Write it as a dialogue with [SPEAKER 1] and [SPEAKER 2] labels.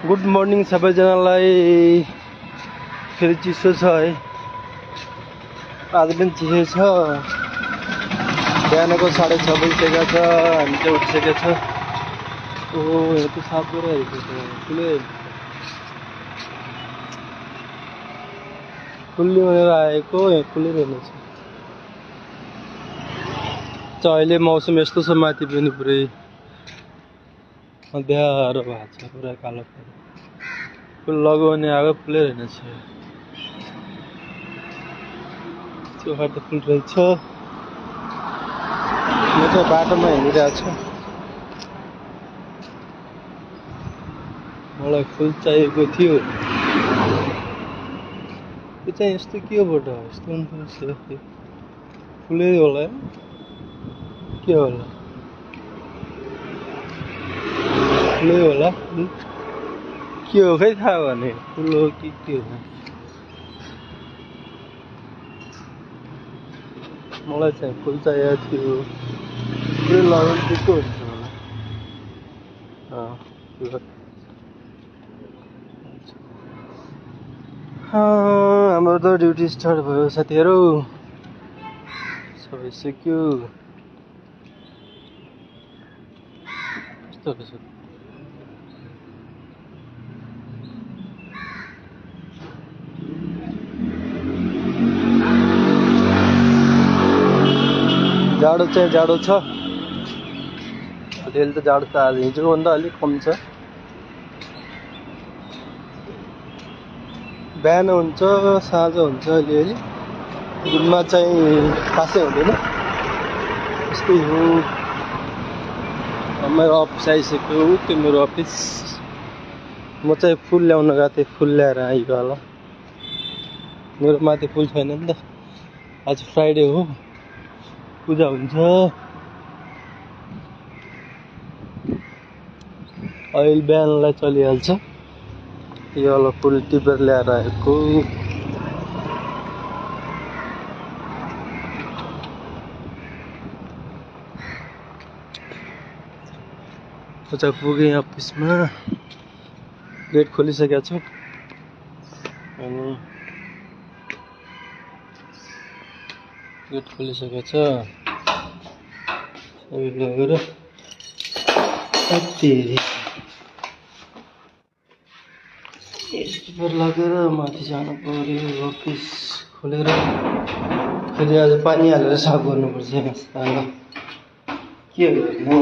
[SPEAKER 1] Good morning सबैजनालाई। फेरि चिसो छ है, आज पनि चिसो छ। बिहानको 6:30 बजिसकेको छ, हामी चाहिँ उठिसकेको छ। ओहो, यो त साफ गरिरहेको छ, खुल्ली भनेर आएको, यहाँ खुलिरहेको छ। अहिले मौसम यस्तो छ, माथि पनि पुरै अँध्यारो भएको छ, पुरा कालो कालो। फुल लगाउने आगो फुलिरहेको छ। त्यो त फुल रहेछ। म चाहिँ बाटोमा हिँडिरहेको छु। मलाई फुल चाहिएको थियो। त्यो चाहिँ यस्तो के हो बट, यस्तो फुलै होला, के होला, फुलै होला, के हो खै थाहा भने, फुल हो कि के हो। मलाई चाहिँ फुल चाहिएको थियो, पुरै लगाउनु दिएको हुन्छ मलाई। हाम्रो त ड्युटी स्टार्ट भयो साथीहरू, सबै सिक्यो। कस्तो रहेछ जाडो चाहिँ जाडो छ। अलिअलि त जाडो त आज हिजोभन्दा अलिक कम छ। बिहान हुन्छ, साँझ हुन्छ अलिअलि, दिनमा चाहिँ खासै हुँदैन। यस्तै हो। मेरो अफिस आइसक्यो, त्यो मेरो अफिस। म चाहिँ फुल ल्याउन गएको थिएँ, फुल ल्याएर आइगयो होला। मेरो माथि फुल छैन नि त, आज फ्राइडे हो, पूजा हुन्छ। अहिले बिहानलाई चलिहाल्छ। यो होला फुल टिपेर ल्याएर आएको। म चाहिँ पुगेँ अफिसमा, गेट खोलिसकेको छु। अनि गेट खोलिसकेको छ, सबै लगेर स्पिकर लगेर माथि जानु पर्यो। अफिस खोलेर फेरि आज पानी हालेर साफ गर्नुपर्छ। के गर्नु,